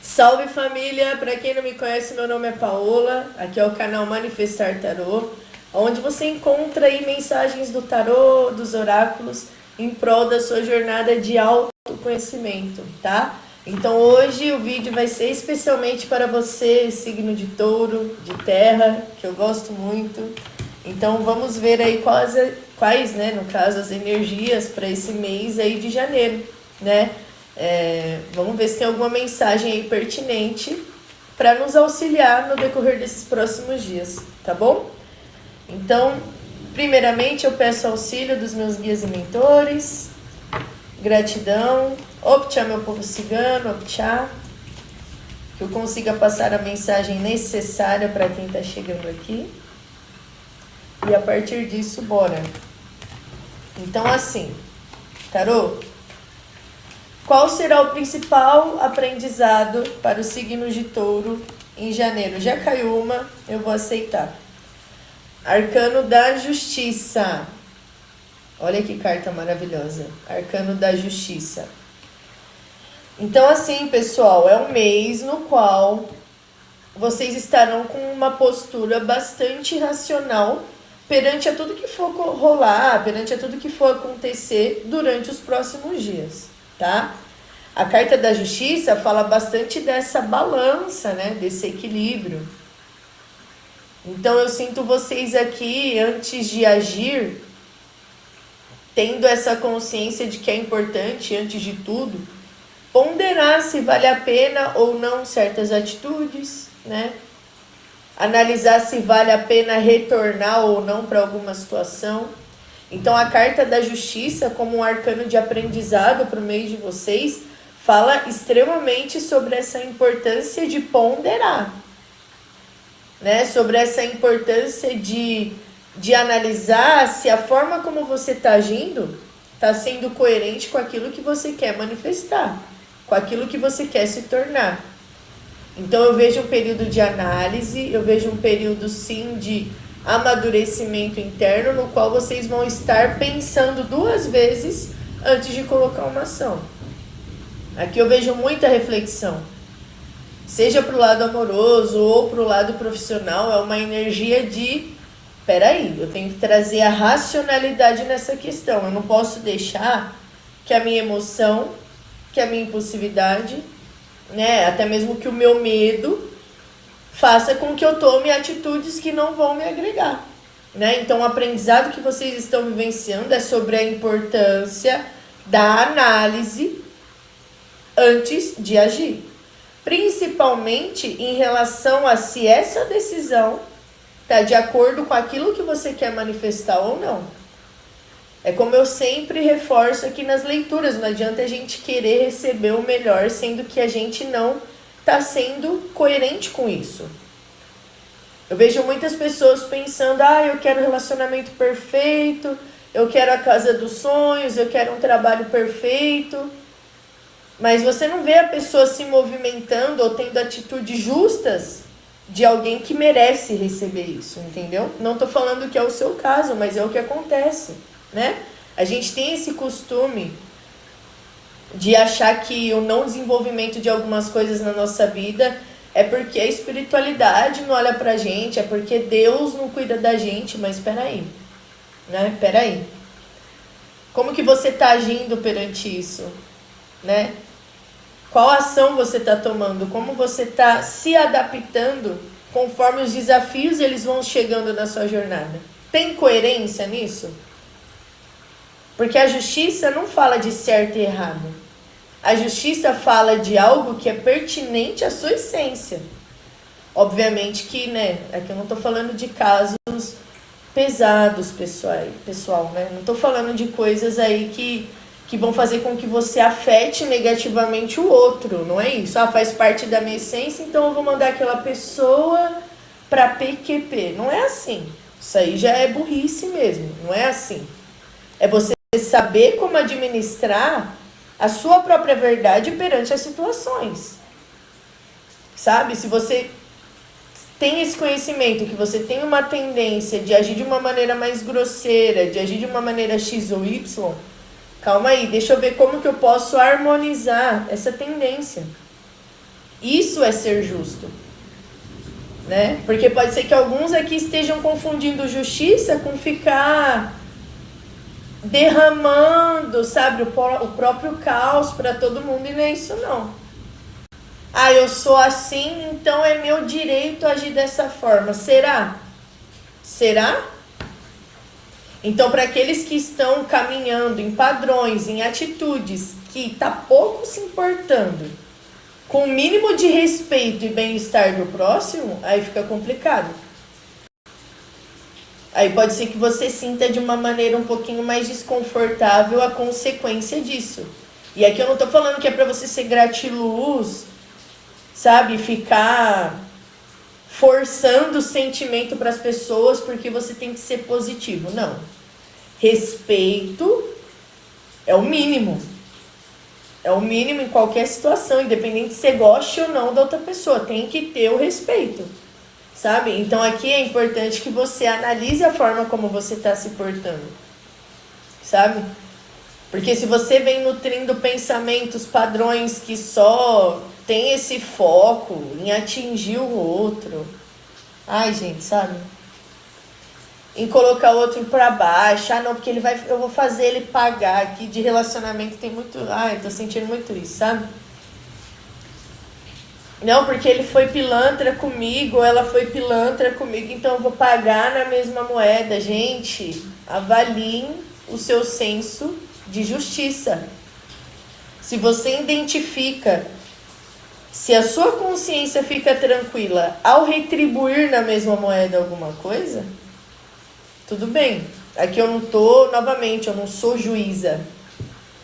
Salve família! Para quem não me conhece, meu nome é Paola. Aqui é o canal Manifestar Tarô, onde você encontra aí mensagens do tarô, dos oráculos, em prol da sua jornada de autoconhecimento, tá? Então hoje o vídeo vai ser especialmente para você, signo de touro, de terra, que eu gosto muito. Então vamos ver aí quais, né, no caso, as energias para esse mês aí de janeiro, né? Vamos ver se tem alguma mensagem aí pertinente para nos auxiliar no decorrer desses próximos dias, tá bom? Então, primeiramente eu peço auxílio dos meus guias e mentores, gratidão, Optcha, meu povo cigano, Optcha, que eu consiga passar a mensagem necessária para quem está chegando aqui. E a partir disso, bora. Então, assim, tarô, qual será o principal aprendizado para o signo de touro em janeiro? Já caiu uma, eu vou aceitar. Arcano da Justiça. Olha que carta maravilhosa. Arcano da Justiça. Então, assim, pessoal, é um mês no qual vocês estarão com uma postura bastante racional perante a tudo que for rolar, perante a tudo que for acontecer durante os próximos dias, tá? A carta da Justiça fala bastante dessa balança, né? Desse equilíbrio. Então eu sinto vocês aqui, antes de agir, tendo essa consciência de que é importante, antes de tudo, ponderar se vale a pena ou não certas atitudes, né? Analisar se vale a pena retornar ou não para alguma situação. Então a carta da Justiça, como um arcano de aprendizado para o meio de vocês, fala extremamente sobre essa importância de ponderar, né? Sobre essa importância de analisar se a forma como você está agindo está sendo coerente com aquilo que você quer manifestar, com aquilo que você quer se tornar. Então eu vejo um período de análise, eu vejo um período sim de amadurecimento interno, no qual vocês vão estar pensando duas vezes antes de colocar uma ação. Aqui eu vejo muita reflexão, seja para o lado amoroso ou para o lado profissional, é uma energia de, peraí, eu tenho que trazer a racionalidade nessa questão, eu não posso deixar que a minha emoção, que a minha impulsividade, né, até mesmo que o meu medo faça com que eu tome atitudes que não vão me agregar, né? Então o aprendizado que vocês estão vivenciando é sobre a importância da análise antes de agir, principalmente em relação a se essa decisão está de acordo com aquilo que você quer manifestar ou não. É como eu sempre reforço aqui nas leituras, não adianta a gente querer receber o melhor, sendo que a gente não está sendo coerente com isso. Eu vejo muitas pessoas pensando, eu quero um relacionamento perfeito, eu quero a casa dos sonhos, eu quero um trabalho perfeito. Mas você não vê a pessoa se movimentando ou tendo atitudes justas de alguém que merece receber isso, entendeu? Não estou falando que é o seu caso, mas é o que acontece, né? A gente tem esse costume de achar que o não desenvolvimento de algumas coisas na nossa vida é porque a espiritualidade não olha pra gente, é porque Deus não cuida da gente, mas peraí, né? Peraí. Como que você tá agindo perante isso, né? Qual ação você está tomando? Como você está se adaptando conforme os desafios eles vão chegando na sua jornada? Tem coerência nisso? Porque a justiça não fala de certo e errado. A justiça fala de algo que é pertinente à sua essência. Obviamente que, né, aqui eu não estou falando de casos pesados, pessoal, né? Não estou falando de coisas aí que vão fazer com que você afete negativamente o outro, não é isso? Faz parte da minha essência, então eu vou mandar aquela pessoa para PQP. Não é assim. Isso aí já é burrice mesmo, não é assim. É você saber como administrar a sua própria verdade perante as situações. Sabe? Se você tem esse conhecimento, que você tem uma tendência de agir de uma maneira mais grosseira, de agir de uma maneira X ou Y, calma aí, deixa eu ver como que eu posso harmonizar essa tendência. Isso é ser justo, né? Porque pode ser que alguns aqui estejam confundindo justiça com ficar derramando, sabe, o próprio caos para todo mundo, e não é isso não. Ah, eu sou assim, então é meu direito agir dessa forma. Será? Será? Então, para aqueles que estão caminhando em padrões, em atitudes que tá pouco se importando com o mínimo de respeito e bem-estar do próximo, aí fica complicado. Aí pode ser que você sinta de uma maneira um pouquinho mais desconfortável a consequência disso. E aqui eu não tô falando que é para você ser gratiluz, sabe? Ficar forçando o sentimento para as pessoas porque você tem que ser positivo. Não. Respeito é o mínimo. É o mínimo em qualquer situação, independente se você goste ou não da outra pessoa. Tem que ter o respeito, sabe? Então aqui é importante que você analise a forma como você está se portando, sabe? Porque se você vem nutrindo pensamentos, padrões que só tem esse foco em atingir o outro, ai gente, sabe? Em colocar o outro para baixo, ah não, porque eu vou fazer ele pagar. Aqui de relacionamento tem muito, ai, tô sentindo muito isso, sabe? Não, porque ele foi pilantra comigo, ou ela foi pilantra comigo, então eu vou pagar na mesma moeda. Gente, avaliem o seu senso de justiça. Se você identifica, se a sua consciência fica tranquila ao retribuir na mesma moeda alguma coisa, tudo bem. Aqui eu não tô, novamente, eu não sou juíza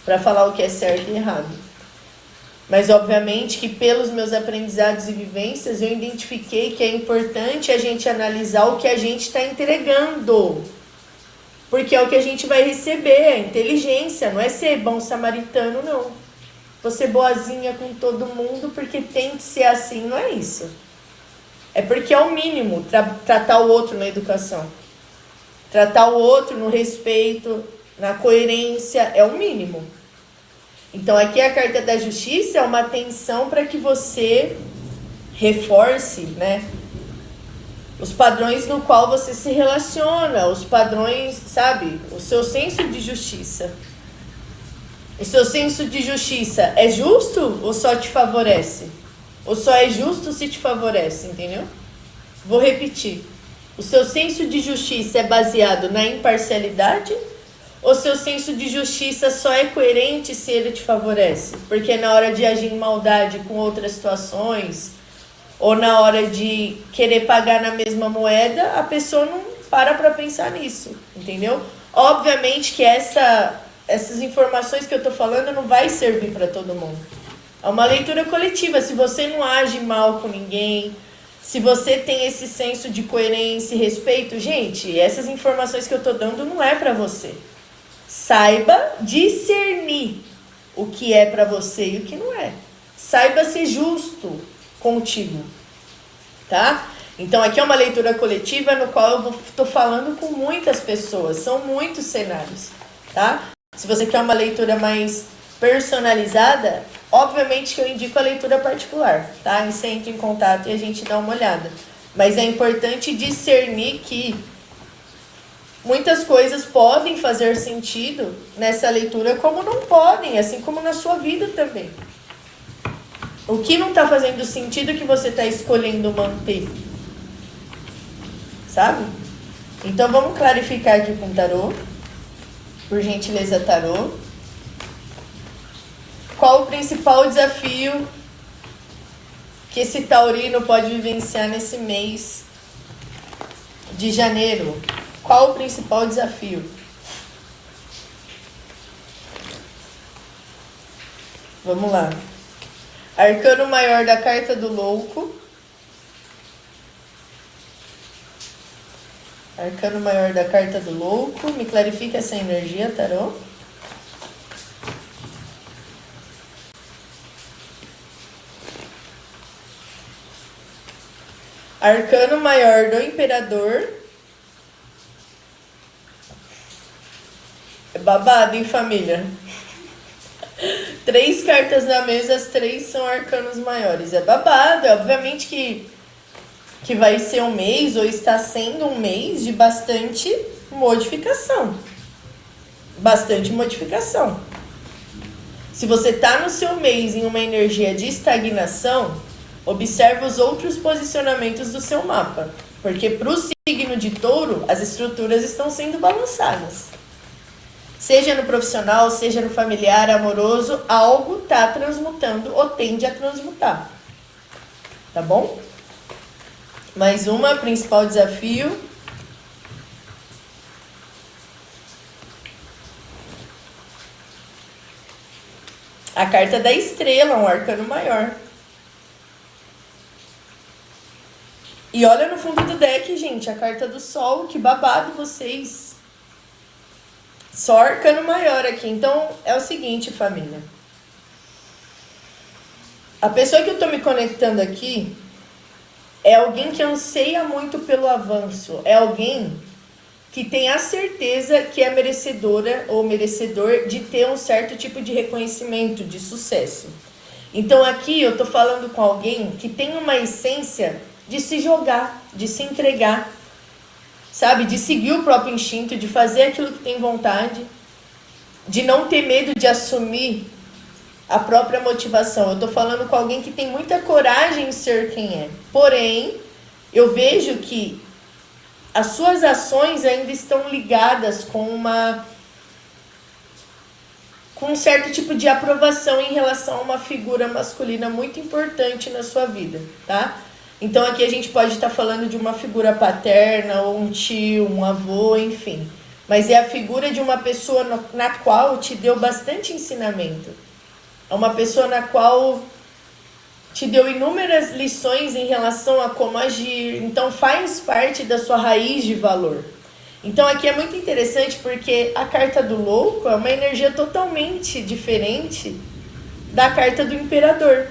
para falar o que é certo e errado. Mas obviamente que pelos meus aprendizados e vivências eu identifiquei que é importante a gente analisar o que a gente está entregando. Porque é o que a gente vai receber, a inteligência, não é ser bom samaritano, não. Você boazinha com todo mundo porque tem que ser assim, não é isso. É porque é o mínimo tratar o outro na educação. Tratar o outro no respeito, na coerência, é o mínimo. Então aqui a carta da justiça é uma atenção para que você reforce, né, os padrões no qual você se relaciona, os padrões, sabe, o seu senso de justiça. O seu senso de justiça é justo ou só te favorece? Ou só é justo se te favorece, entendeu? Vou repetir. O seu senso de justiça é baseado na imparcialidade? Ou seu senso de justiça só é coerente se ele te favorece? Porque na hora de agir em maldade com outras situações, ou na hora de querer pagar na mesma moeda, a pessoa não para pensar nisso, entendeu? Obviamente que essas informações que eu tô falando não vai servir para todo mundo. É uma leitura coletiva. Se você não age mal com ninguém, se você tem esse senso de coerência e respeito, gente, essas informações que eu tô dando não é para você. Saiba discernir o que é para você e o que não é. Saiba ser justo contigo, tá? Então aqui é uma leitura coletiva no qual eu tô falando com muitas pessoas, são muitos cenários, tá? Se você quer uma leitura mais personalizada, obviamente que eu indico a leitura particular, tá? E você entra em contato e a gente dá uma olhada. Mas é importante discernir que muitas coisas podem fazer sentido nessa leitura, como não podem, assim como na sua vida também. O que não está fazendo sentido que você está escolhendo manter? Sabe? Então vamos clarificar aqui com o tarô. Por gentileza, tarô. Qual o principal desafio que esse taurino pode vivenciar nesse mês de janeiro? Qual o principal desafio? Vamos lá. Arcano maior da carta do louco. Arcano maior da carta do louco. Me clarifica essa energia, tarô. Arcano maior do imperador. É babado, hein, família? 3 cartas na mesa, as 3 são arcanos maiores. É babado, é obviamente que vai ser um mês, ou está sendo um mês de bastante modificação. Bastante modificação. Se você está no seu mês em uma energia de estagnação, observe os outros posicionamentos do seu mapa. Porque para o signo de touro, as estruturas estão sendo balançadas. Seja no profissional, seja no familiar, amoroso, algo está transmutando ou tende a transmutar. Tá bom? Mais uma, principal desafio. A carta da estrela, um arcano maior. E olha no fundo do deck, gente, a carta do sol, que babado vocês. Só arcano maior aqui. Então, é o seguinte, família. A pessoa que eu tô me conectando aqui é alguém que anseia muito pelo avanço. É alguém que tem a certeza que é merecedora ou merecedor de ter um certo tipo de reconhecimento, de sucesso. Então, aqui eu tô falando com alguém que tem uma essência de se jogar, de se entregar, sabe? De seguir o próprio instinto, de fazer aquilo que tem vontade, de não ter medo de assumir a própria motivação. Eu tô falando com alguém que tem muita coragem em ser quem é. Porém, eu vejo que as suas ações ainda estão ligadas com um certo tipo de aprovação em relação a uma figura masculina muito importante na sua vida, tá? Então aqui a gente pode estar falando de uma figura paterna, ou um tio, um avô, enfim. Mas é a figura de uma pessoa na qual te deu bastante ensinamento. É uma pessoa na qual te deu inúmeras lições em relação a como agir. Então faz parte da sua raiz de valor. Então aqui é muito interessante porque a carta do louco é uma energia totalmente diferente da carta do imperador.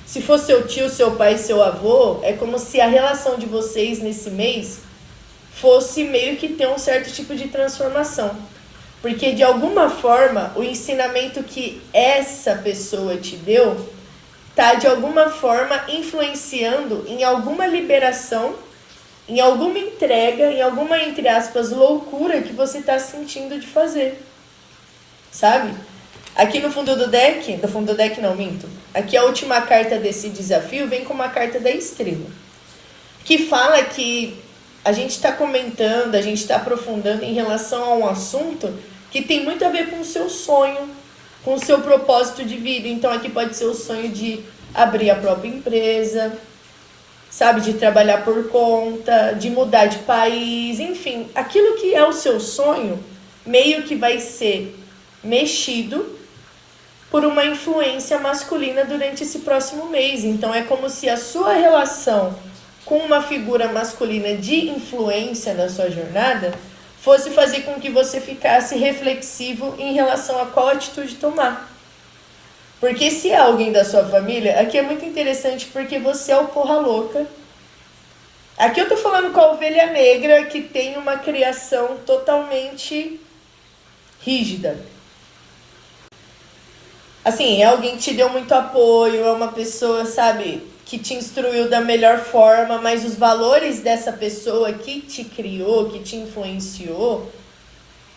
Se for seu tio, seu pai, seu avô, é como se a relação de vocês nesse mês fosse meio que ter um certo tipo de transformação. Porque de alguma forma, o ensinamento que essa pessoa te deu está de alguma forma influenciando em alguma liberação, em alguma entrega, em alguma, entre aspas, loucura que você está sentindo de fazer. Sabe? Aqui no fundo do deck não, minto. Aqui a última carta desse desafio vem com uma carta da estrela. Que fala que a gente está comentando, a gente está aprofundando em relação a um assunto que tem muito a ver com o seu sonho, com o seu propósito de vida. Então aqui pode ser o sonho de abrir a própria empresa, sabe, de trabalhar por conta, de mudar de país, enfim, aquilo que é o seu sonho meio que vai ser mexido por uma influência masculina durante esse próximo mês. Então é como se a sua relação com uma figura masculina de influência na sua jornada fosse fazer com que você ficasse reflexivo em relação a qual atitude tomar. Porque se é alguém da sua família, aqui é muito interessante porque você é o porra louca. Aqui eu tô falando com a ovelha negra que tem uma criação totalmente rígida. Assim, é alguém que te deu muito apoio, é uma pessoa, sabe, que te instruiu da melhor forma, mas os valores dessa pessoa que te criou, que te influenciou,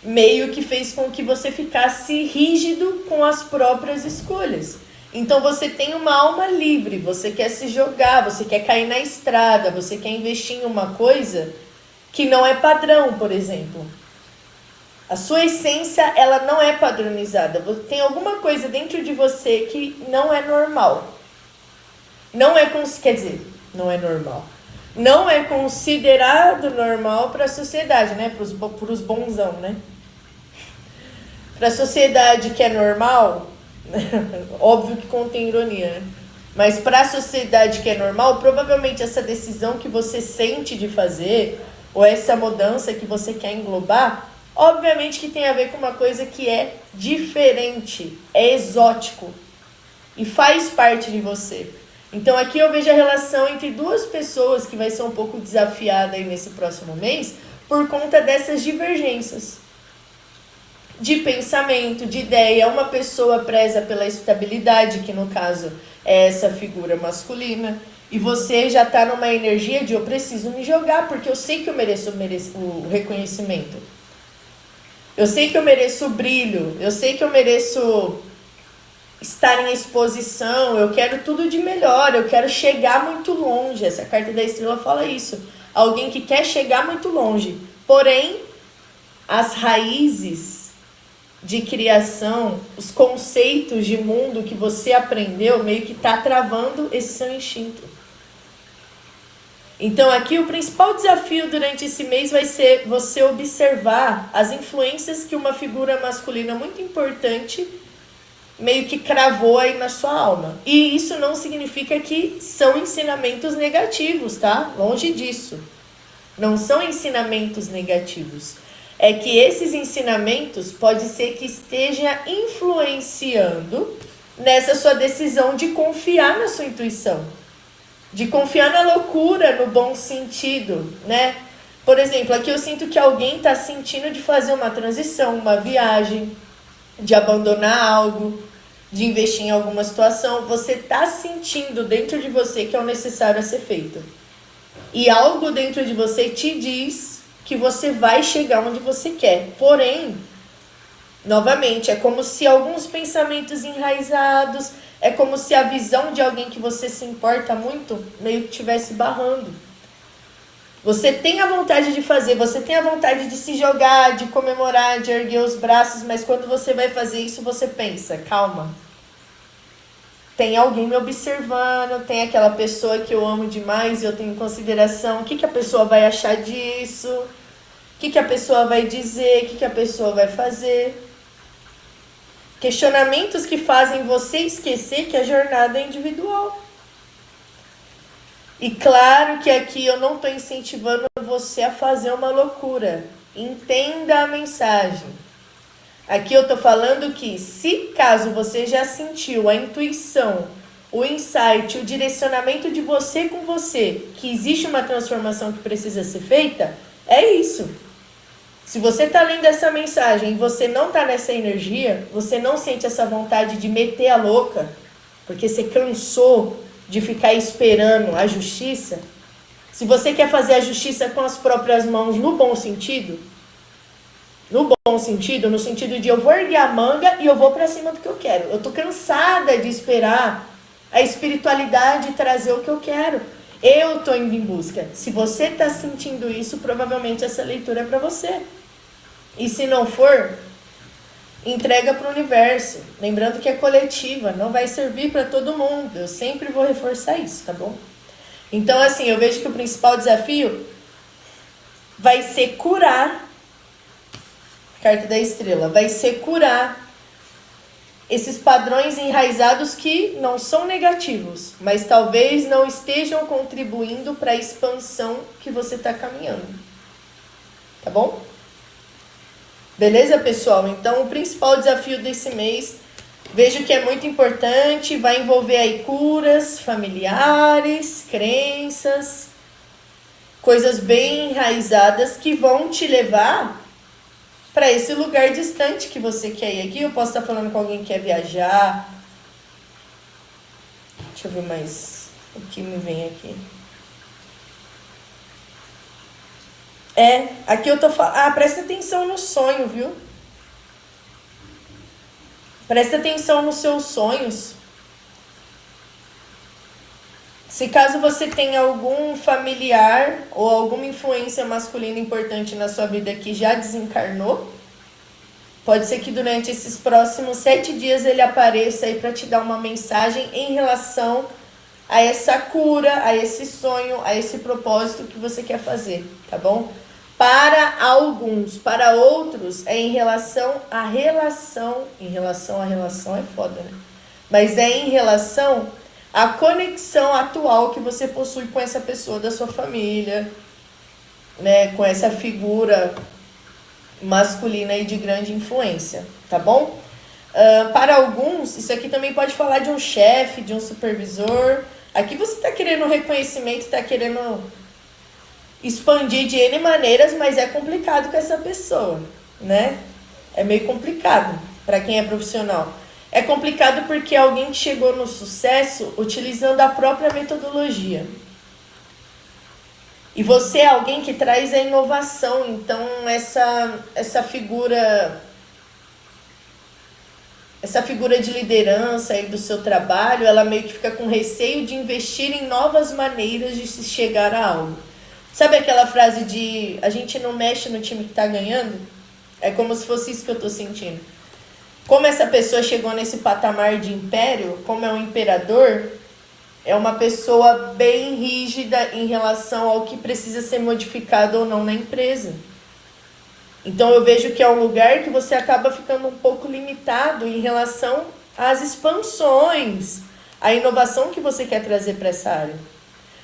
meio que fez com que você ficasse rígido com as próprias escolhas. Então você tem uma alma livre, você quer se jogar, você quer cair na estrada, você quer investir em uma coisa que não é padrão, por exemplo. A sua essência, ela não é padronizada. Tem alguma coisa dentro de você que não é normal. Não é, quer dizer, não é normal. Não é considerado normal para a sociedade, né? Para os bonzão, né? Para a sociedade que é normal, óbvio que contém ironia, né? Mas para a sociedade que é normal, provavelmente essa decisão que você sente de fazer, ou essa mudança que você quer englobar, obviamente que tem a ver com uma coisa que é diferente, é exótico e faz parte de você. Então aqui eu vejo a relação entre duas pessoas que vai ser um pouco desafiada aí nesse próximo mês por conta dessas divergências. de pensamento, de ideia. Uma pessoa preza pela estabilidade, que no caso é essa figura masculina. E você já está numa energia de eu preciso me jogar, porque eu sei que eu mereço o reconhecimento. Eu sei que eu mereço o brilho, eu sei que eu mereço estar em exposição, eu quero tudo de melhor, eu quero chegar muito longe. Essa carta da estrela fala isso. Alguém que quer chegar muito longe. Porém, as raízes de criação, os conceitos de mundo que você aprendeu, meio que está travando esse seu instinto. Então aqui o principal desafio durante esse mês vai ser você observar as influências que uma figura masculina muito importante meio que cravou aí na sua alma. E isso não significa que são ensinamentos negativos, tá? Longe disso. Não são ensinamentos negativos. É que esses ensinamentos pode ser que esteja influenciando nessa sua decisão de confiar na sua intuição. De confiar na loucura, no bom sentido, né? Por exemplo, aqui eu sinto que alguém está sentindo de fazer uma transição, uma viagem, de abandonar algo, de investir em alguma situação. Você está sentindo dentro de você que é o necessário a ser feito. E algo dentro de você te diz que você vai chegar onde você quer. Porém, novamente, é como se alguns pensamentos enraizados, é como se a visão de alguém que você se importa muito meio que estivesse barrando. Você tem a vontade de fazer, você tem a vontade de se jogar, de comemorar, de erguer os braços, mas quando você vai fazer isso, você pensa, calma. Tem alguém me observando, tem aquela pessoa que eu amo demais e eu tenho consideração. O que a pessoa vai achar disso? O que a pessoa vai dizer? O que a pessoa vai fazer? Questionamentos que fazem você esquecer que a jornada é individual. E claro que aqui eu não estou incentivando você a fazer uma loucura. Entenda a mensagem. Aqui eu estou falando que, se caso você já sentiu a intuição, o insight, o direcionamento de você com você, que existe uma transformação que precisa ser feita, é isso. Se você está lendo essa mensagem e você não está nessa energia, você não sente essa vontade de meter a louca, porque você cansou de ficar esperando a justiça, se você quer fazer a justiça com as próprias mãos no bom sentido, no sentido de eu vou erguer a manga e eu vou para cima do que eu quero. Eu estou cansada de esperar a espiritualidade trazer o que eu quero. Eu estou indo em busca. Se você está sentindo isso, provavelmente essa leitura é para você. E se não for, entrega para o universo. Lembrando que é coletiva, não vai servir para todo mundo. Eu sempre vou reforçar isso, tá bom? Então, assim, eu vejo que o principal desafio vai ser curar, carta da estrela, vai ser curar esses padrões enraizados que não são negativos, mas talvez não estejam contribuindo para a expansão que você está caminhando. Tá bom? Beleza, pessoal? Então, o principal desafio desse mês, vejo que é muito importante, vai envolver aí curas familiares, crenças, coisas bem enraizadas que vão te levar para esse lugar distante que você quer ir. Aqui eu posso estar falando com alguém que quer viajar. Deixa eu ver mais o que me vem aqui. Aqui eu tô falando... presta atenção no sonho, viu? Presta atenção nos seus sonhos. Se caso você tenha algum familiar ou alguma influência masculina importante na sua vida que já desencarnou, pode ser que durante esses próximos 7 dias ele apareça aí para te dar uma mensagem em relação a essa cura, a esse sonho, a esse propósito que você quer fazer, tá bom? Para alguns, para outros é em relação à relação. Em relação à relação é foda, né? Mas é em relação à conexão atual que você possui com essa pessoa da sua família, né? Com essa figura masculina e de grande influência, tá bom? Para alguns, isso aqui também pode falar de um chefe, de um supervisor. Aqui você está querendo reconhecimento, está querendo expandir de N maneiras, mas é complicado com essa pessoa, né? É meio complicado para quem é profissional. É complicado porque é alguém que chegou no sucesso utilizando a própria metodologia. E você é alguém que traz a inovação. Então, essa figura de liderança aí do seu trabalho, ela meio que fica com receio de investir em novas maneiras de se chegar a algo. Sabe aquela frase de a gente não mexe no time que tá ganhando? É como se fosse isso que eu tô sentindo. Como essa pessoa chegou nesse patamar de império, como é um imperador, é uma pessoa bem rígida em relação ao que precisa ser modificado ou não na empresa. Então eu vejo que é um lugar que você acaba ficando um pouco limitado em relação às expansões, à inovação que você quer trazer para essa área.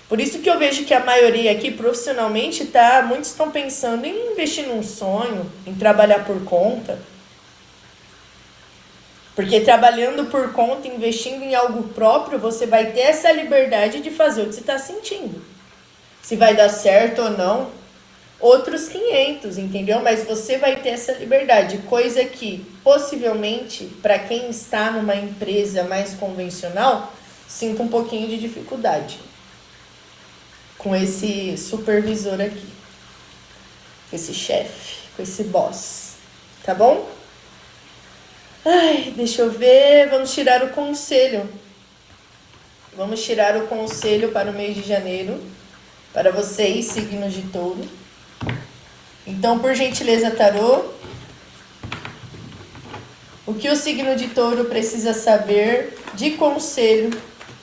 Por isso que eu vejo que a maioria aqui profissionalmente muitos estão pensando em investir num sonho, em trabalhar por conta. Porque trabalhando por conta, investindo em algo próprio, você vai ter essa liberdade de fazer o que você está sentindo. Se vai dar certo ou não, outros 500, entendeu? Mas você vai ter essa liberdade, coisa que possivelmente, para quem está numa empresa mais convencional, sinta um pouquinho de dificuldade com esse supervisor aqui, com esse chefe, com esse boss, tá bom? Ai, deixa eu ver, vamos tirar o conselho. Vamos tirar o conselho para o mês de janeiro, para vocês, signos de touro. Então, por gentileza, tarô, o que o signo de touro precisa saber de conselho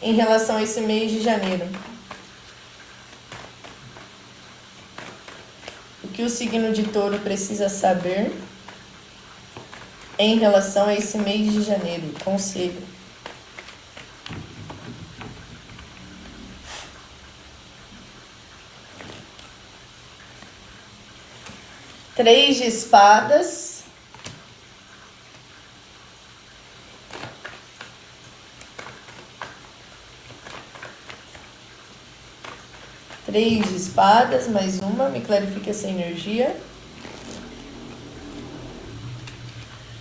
em relação a esse mês de janeiro? O que o signo de touro precisa saber em relação a esse mês de janeiro? Conselho. Três de espadas. Três de espadas, mais uma, me clarifica essa energia.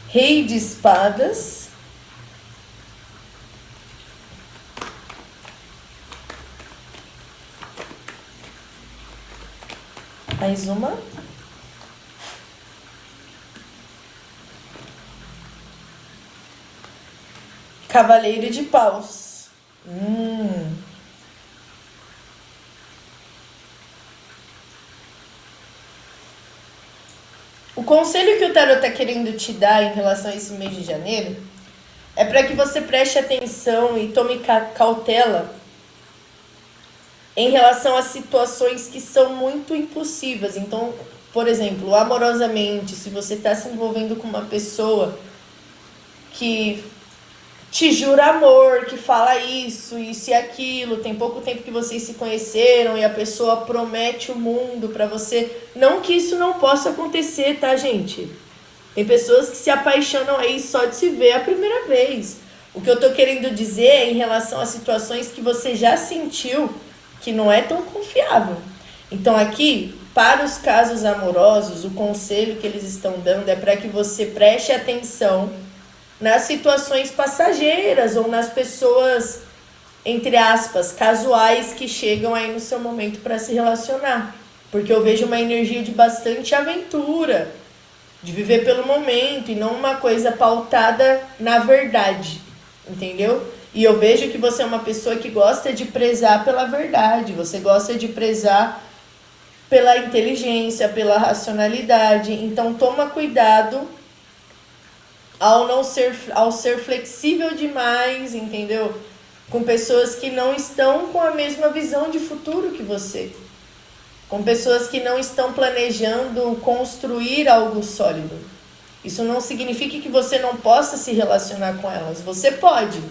Rei de espadas. Mais uma. Cavaleiro de paus. O conselho que o tarot está querendo te dar em relação a esse mês de janeiro é para que você preste atenção e tome cautela em relação a situações que são muito impulsivas. Então, por exemplo, amorosamente, se você está se envolvendo com uma pessoa que te jura amor, que fala isso e aquilo, tem pouco tempo que vocês se conheceram e a pessoa promete o mundo pra você. Não que isso não possa acontecer, tá, gente? Tem pessoas que se apaixonam aí só de se ver a primeira vez. O que eu tô querendo dizer é em relação a situações que você já sentiu que não é tão confiável. Então aqui, para os casos amorosos, o conselho que eles estão dando é para que você preste atenção nas situações passageiras ou nas pessoas, entre aspas, casuais que chegam aí no seu momento para se relacionar. Porque eu vejo uma energia de bastante aventura, de viver pelo momento e não uma coisa pautada na verdade, entendeu? E eu vejo que você é uma pessoa que gosta de prezar pela verdade, você gosta de prezar pela inteligência, pela racionalidade. Então toma cuidado ao ser flexível demais, entendeu? Com pessoas que não estão com a mesma visão de futuro que você. Com pessoas que não estão planejando construir algo sólido. Isso não significa que você não possa se relacionar com elas. Você pode.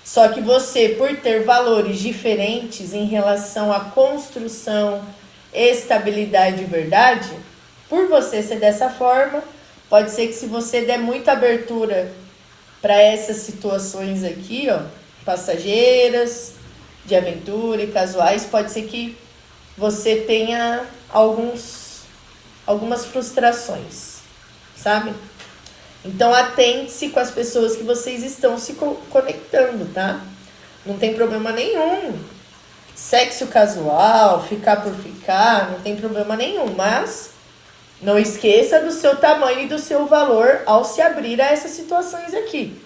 Só que você, por ter valores diferentes em relação à construção, estabilidade e verdade, por você ser dessa forma, pode ser que se você der muita abertura para essas situações aqui, ó, passageiras, de aventura e casuais, pode ser que você tenha algumas frustrações, sabe? Então atente-se com as pessoas que vocês estão se conectando, tá? Não tem problema nenhum. Sexo casual, ficar por ficar, não tem problema nenhum, mas não esqueça do seu tamanho e do seu valor ao se abrir a essas situações aqui.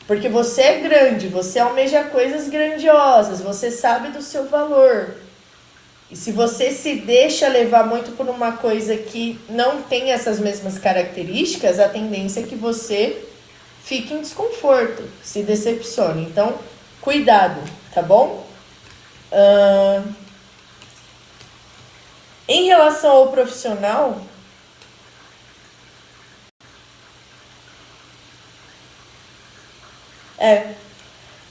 Porque você é grande, você almeja coisas grandiosas, você sabe do seu valor. E se você se deixa levar muito por uma coisa que não tem essas mesmas características, a tendência é que você fique em desconforto, se decepcione. Então, cuidado, tá bom? Em relação ao profissional,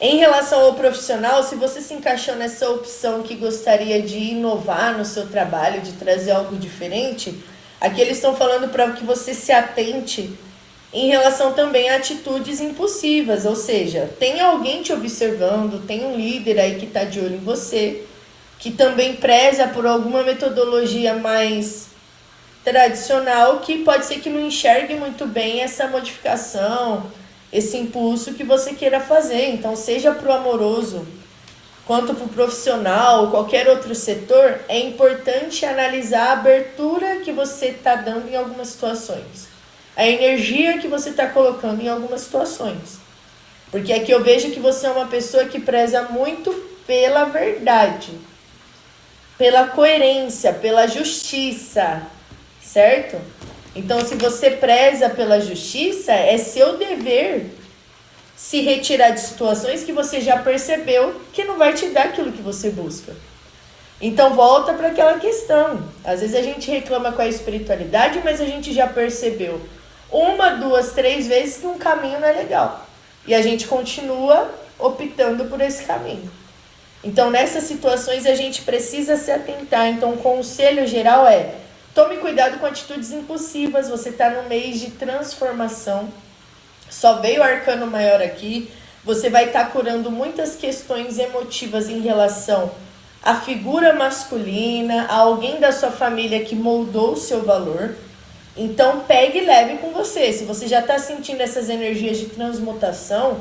em relação ao profissional, se você se encaixou nessa opção que gostaria de inovar no seu trabalho, de trazer algo diferente, aqui eles estão falando para que você se atente em relação também a atitudes impulsivas, ou seja, tem alguém te observando, tem um líder aí que está de olho em você, que também preza por alguma metodologia mais tradicional, que pode ser que não enxergue muito bem essa modificação, esse impulso que você queira fazer. Então, seja para o amoroso, quanto para o profissional, qualquer outro setor, é importante analisar a abertura que você está dando em algumas situações, a energia que você está colocando em algumas situações. Porque aqui eu vejo que você é uma pessoa que preza muito pela verdade, pela coerência, pela justiça, certo? Então, se você preza pela justiça, é seu dever se retirar de situações que você já percebeu que não vai te dar aquilo que você busca. Então, volta para aquela questão. Às vezes a gente reclama com a espiritualidade, mas a gente já percebeu 1, 2, 3 vezes que um caminho não é legal. E a gente continua optando por esse caminho. Então, nessas situações, a gente precisa se atentar. Então, o conselho geral é: tome cuidado com atitudes impulsivas, você está no mês de transformação. Só veio o arcano maior aqui. Você vai estar curando muitas questões emotivas em relação à figura masculina, a alguém da sua família que moldou o seu valor. Então, pegue e leve com você. Se você já está sentindo essas energias de transmutação,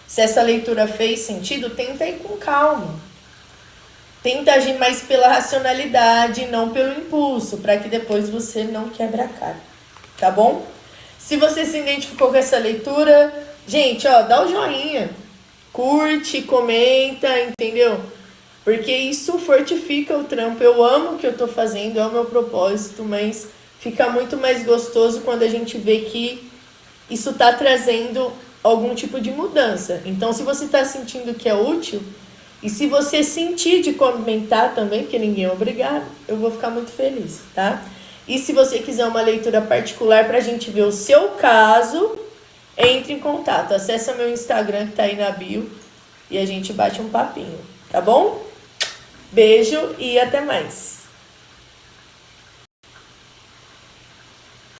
se essa leitura fez sentido, tenta ir com calma. Tenta agir mais pela racionalidade, não pelo impulso, para que depois você não quebre a cara, tá bom? Se você se identificou com essa leitura, gente, ó, dá o joinha, curte, comenta, entendeu? Porque isso fortifica o trampo. Eu amo o que eu tô fazendo, é o meu propósito, mas fica muito mais gostoso quando a gente vê que isso tá trazendo algum tipo de mudança. Então, se você tá sentindo que é útil, e se você sentir de comentar também, porque ninguém é obrigado, eu vou ficar muito feliz, tá? E se você quiser uma leitura particular pra gente ver o seu caso, entre em contato. Acessa meu Instagram que tá aí na bio e a gente bate um papinho, tá bom? Beijo e até mais.